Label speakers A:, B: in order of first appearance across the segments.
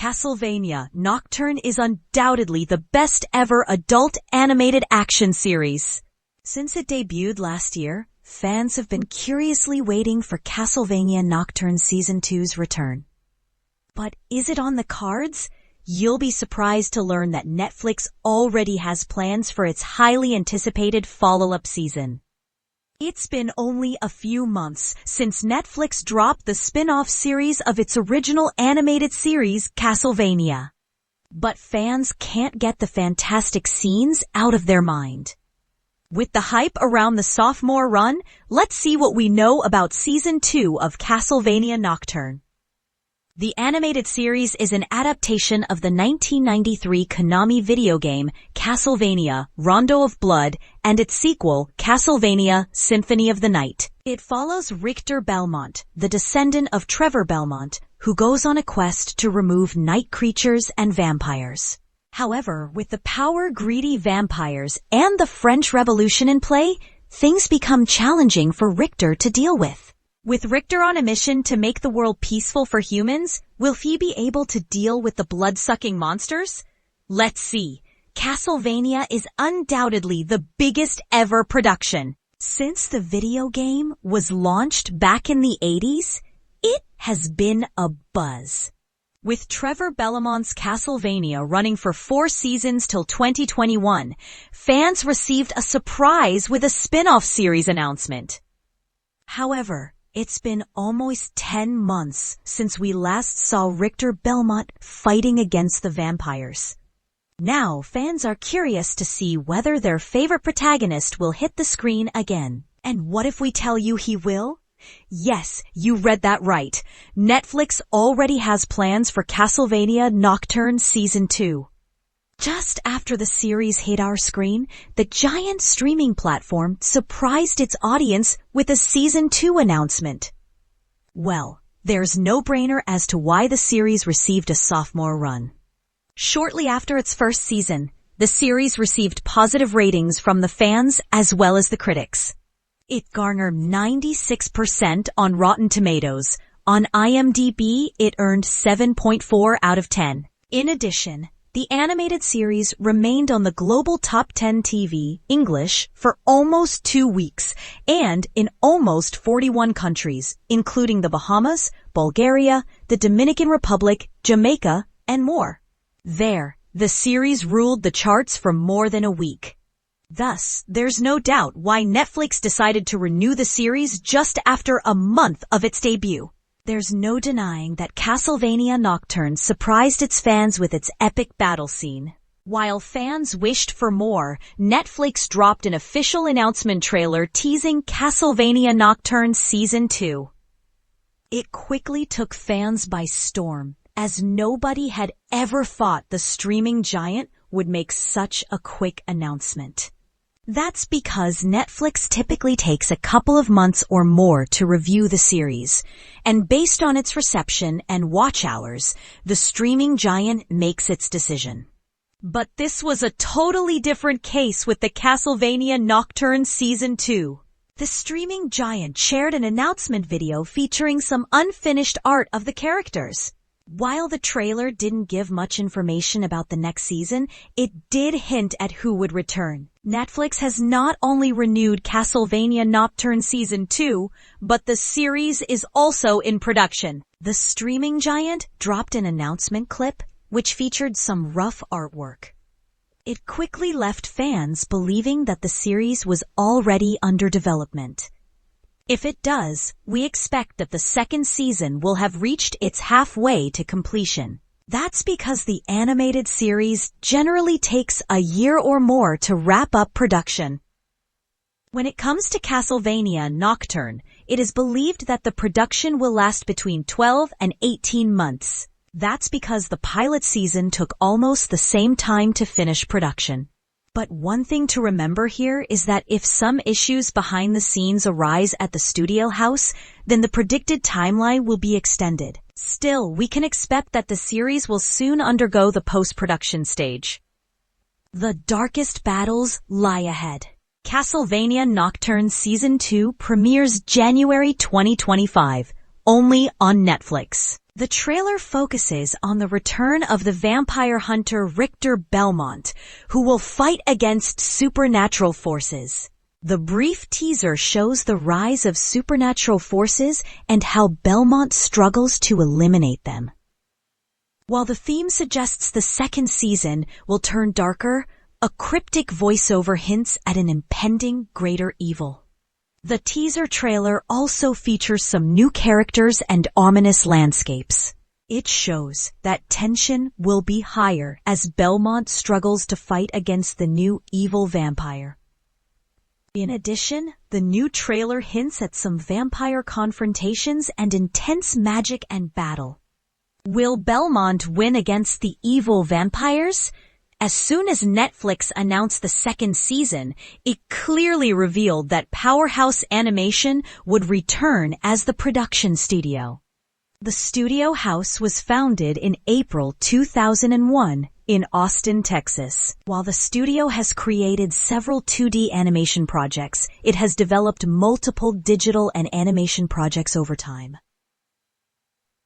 A: Castlevania Nocturne is undoubtedly the best ever adult animated action series. Since it debuted last year, fans have been curiously waiting for Castlevania Nocturne Season 2's return. But is it on the cards? You'll be surprised to learn that Netflix already has plans for its highly anticipated follow-up season. It's been only a few months since Netflix dropped the spin-off series of its original animated series, Castlevania. But fans can't get the fantastic scenes out of their mind. With the hype around the sophomore run, let's see what we know about Season 2 of Castlevania Nocturne. The animated series is an adaptation of the 1993 Konami video game Castlevania, Rondo of Blood, and its sequel, Castlevania, Symphony of the Night. It follows Richter Belmont, the descendant of Trevor Belmont, who goes on a quest to remove night creatures and vampires. However, with the power-greedy vampires and the French Revolution in play, things become challenging for Richter to deal with. With Richter on a mission to make the world peaceful for humans, will he be able to deal with the blood-sucking monsters? Let's see. Castlevania is undoubtedly the biggest ever production. Since the video game was launched back in the 80s, it has been a buzz. With Trevor Belmont's Castlevania running for 4 seasons till 2021, fans received a surprise with a spin-off series announcement. However, it's been almost 10 months since we last saw Richter Belmont fighting against the vampires. Now, fans are curious to see whether their favorite protagonist will hit the screen again. And what if we tell you he will? Yes, you read that right. Netflix already has plans for Castlevania Nocturne Season 2. Just after the series hit our screen, the giant streaming platform surprised its audience with a Season 2 announcement. Well, there's no brainer as to why the series received a sophomore run. Shortly after its first season, the series received positive ratings from the fans as well as the critics. It garnered 96% on Rotten Tomatoes. On IMDb, it earned 7.4 out of 10. In addition, the animated series remained on the global top 10 TV English for almost 2 weeks and in almost 41 countries, including the Bahamas, Bulgaria, the Dominican Republic, Jamaica, and more. There, the series ruled the charts for more than a week. Thus, there's no doubt why Netflix decided to renew the series just after a month of its debut. There's no denying that Castlevania Nocturne surprised its fans with its epic battle scene. While fans wished for more, Netflix dropped an official announcement trailer teasing Castlevania Nocturne Season 2. It quickly took fans by storm, as nobody had ever thought the streaming giant would make such a quick announcement. That's because Netflix typically takes a couple of months or more to review the series, and based on its reception and watch hours, the streaming giant makes its decision. But this was a totally different case with the Castlevania Nocturne Season 2. The streaming giant shared an announcement video featuring some unfinished art of the characters. While the trailer didn't give much information about the next season, it did hint at who would return. Netflix has not only renewed Castlevania Nocturne Season 2, but the series is also in production. The streaming giant dropped an announcement clip, which featured some rough artwork. It quickly left fans believing that the series was already under development. If it does, we expect that the second season will have reached its halfway to completion. That's because the animated series generally takes a year or more to wrap up production. When it comes to Castlevania Nocturne, it is believed that the production will last between 12 and 18 months. That's because the pilot season took almost the same time to finish production. But one thing to remember here is that if some issues behind the scenes arise at the studio house, then the predicted timeline will be extended. Still, we can expect that the series will soon undergo the post-production stage. The darkest battles lie ahead. Castlevania Nocturne Season 2 premieres January 2025, only on Netflix. The trailer focuses on the return of the vampire hunter Richter Belmont, who will fight against supernatural forces. The brief teaser shows the rise of supernatural forces and how Belmont struggles to eliminate them. While the theme suggests the second season will turn darker, a cryptic voiceover hints at an impending greater evil. The teaser trailer also features some new characters and ominous landscapes. It shows that tension will be higher as Belmont struggles to fight against the new evil vampire. In addition, the new trailer hints at some vampire confrontations and intense magic and battle. Will Belmont win against the evil vampires? As soon as Netflix announced the second season, it clearly revealed that Powerhouse Animation would return as the production studio. The studio house was founded in April 2001 in Austin, Texas. While the studio has created several 2D animation projects, it has developed multiple digital and animation projects over time.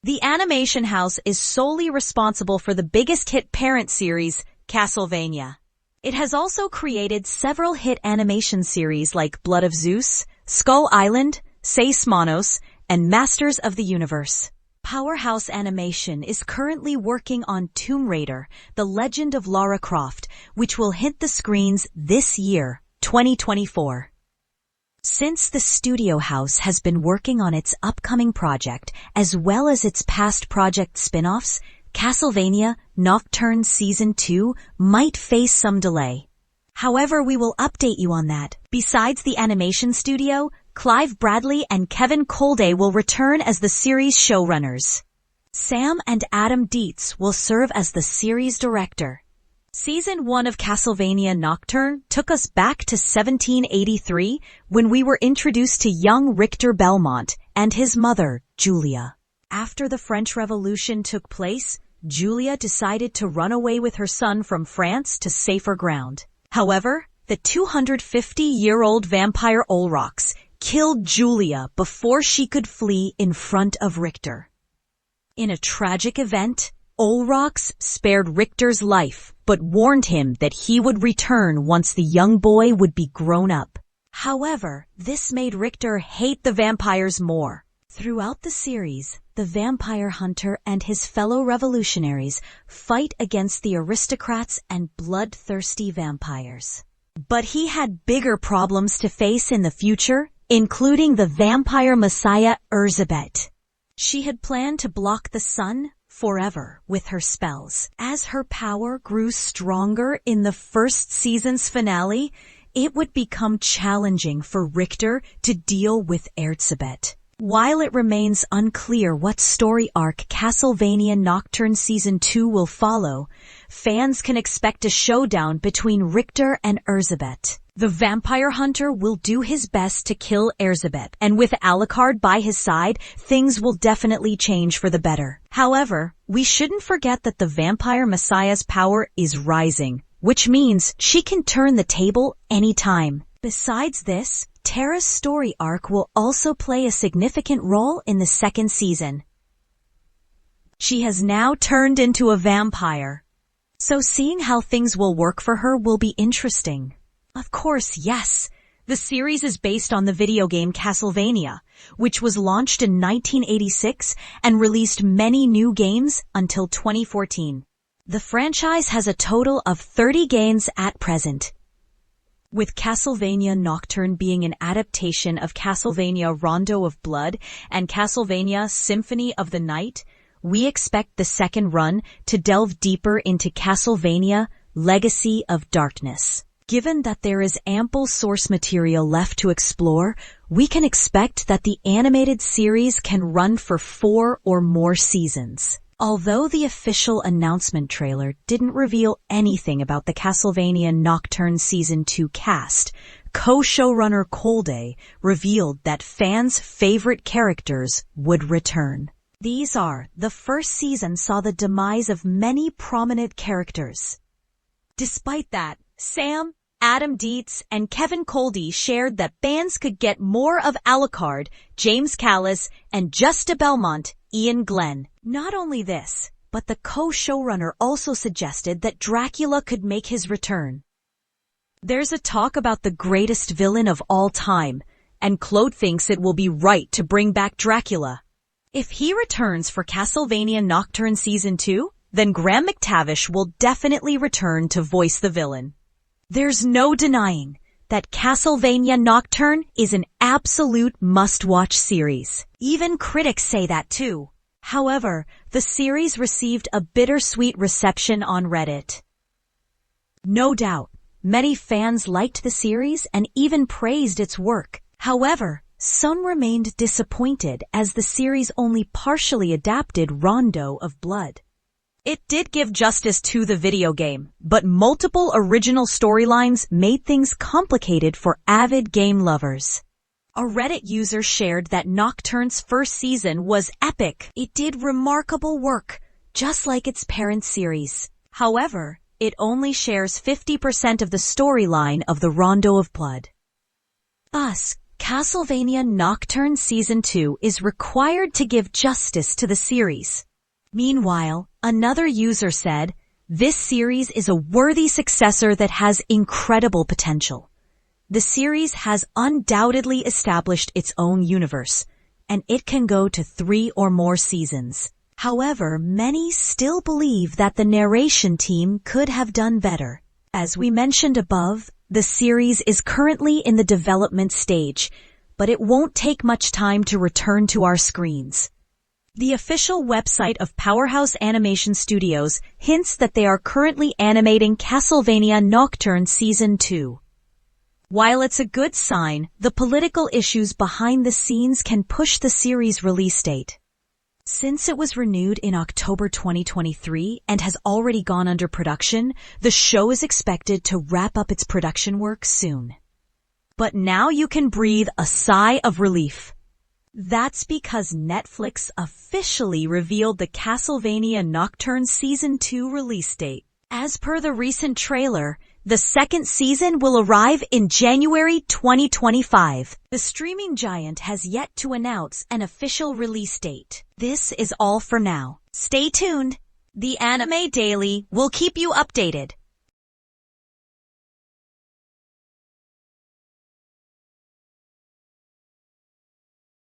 A: The animation house is solely responsible for the biggest hit parent series, Castlevania. It has also created several hit animation series like Blood of Zeus, Skull Island, Seis Manos, and Masters of the Universe. Powerhouse Animation is currently working on Tomb Raider, The Legend of Lara Croft, which will hit the screens this year, 2024. Since the studio house has been working on its upcoming project, as well as its past project spin-offs, Castlevania Nocturne Season 2 might face some delay. However, we will update you on that. Besides the animation studio, Clive Bradley and Kevin Colday will return as the series showrunners. Sam and Adam Dietz will serve as the series director. Season 1 of Castlevania Nocturne took us back to 1783 when we were introduced to young Richter Belmont and his mother, Julia. After the French Revolution took place, Julia decided to run away with her son from France to safer ground. However, the 250-year-old vampire Olrox killed Julia before she could flee in front of Richter. In a tragic event, Olrox spared Richter's life, but warned him that he would return once the young boy would be grown up. However, this made Richter hate the vampires more. Throughout the series, the vampire hunter and his fellow revolutionaries fight against the aristocrats and bloodthirsty vampires. But he had bigger problems to face in the future, including the vampire messiah Erzsébet. She had planned to block the sun forever with her spells. As her power grew stronger in the first season's finale, it would become challenging for Richter to deal with Erzsébet. While it remains unclear what story arc Castlevania Nocturne Season 2 will follow, fans can expect a showdown between Richter and Erzsébet. The vampire hunter will do his best to kill Erzsébet, and with Alucard by his side, things will definitely change for the better. However, we shouldn't forget that the vampire messiah's power is rising, which means she can turn the table anytime. Besides this, Terra's story arc will also play a significant role in the second season. She has now turned into a vampire, so seeing how things will work for her will be interesting. Of course, yes, the series is based on the video game Castlevania, which was launched in 1986 and released many new games until 2014. The franchise has a total of 30 games at present, with Castlevania Nocturne being an adaptation of Castlevania Rondo of Blood and Castlevania Symphony of the Night. We expect the second run to delve deeper into Castlevania Legacy of Darkness. Given that there is ample source material left to explore, we can expect that the animated series can run for 4 or more seasons. Although the official announcement trailer didn't reveal anything about the Castlevania Nocturne Season 2 cast, co-showrunner Colday revealed that fans' favorite characters would return. These are: the first season saw the demise of many prominent characters. Despite that, Sam, Adam Dietz and Kevin Coldy shared that fans could get more of Alucard, James Callis, and Richter Belmont, Ian Glenn. Not only this, but the co-showrunner also suggested that Dracula could make his return. There's a talk about the greatest villain of all time, and Claude thinks it will be right to bring back Dracula. If he returns for Castlevania Nocturne Season 2, then Graham McTavish will definitely return to voice the villain. There's no denying that Castlevania Nocturne is an absolute must-watch series. Even critics say that too. However, the series received a bittersweet reception on Reddit. No doubt, many fans liked the series and even praised its work. However, some remained disappointed as the series only partially adapted Rondo of Blood. It did give justice to the video game, but multiple original storylines made things complicated for avid game lovers. A Reddit user shared that Nocturne's first season was epic. It did remarkable work, just like its parent series. However, it only shares 50% of the storyline of the Rondo of Blood. Thus, Castlevania Nocturne Season 2 is required to give justice to the series. Meanwhile, another user said, "This series is a worthy successor that has incredible potential. The series has undoubtedly established its own universe, and it can go to 3 or more seasons." However, many still believe that the narration team could have done better. As we mentioned above, the series is currently in the development stage, but it won't take much time to return to our screens. The official website of Powerhouse Animation Studios hints that they are currently animating Castlevania Nocturne Season 2. While it's a good sign, the political issues behind the scenes can push the series' release date. Since it was renewed in October 2023 and has already gone under production, the show is expected to wrap up its production work soon. But now you can breathe a sigh of relief. That's because Netflix officially revealed the Castlevania Nocturne Season 2 release date. As per the recent trailer, the second season will arrive in January 2025. The streaming giant has yet to announce an official release date. This is all for now. Stay tuned. The Anime Daily will keep you updated.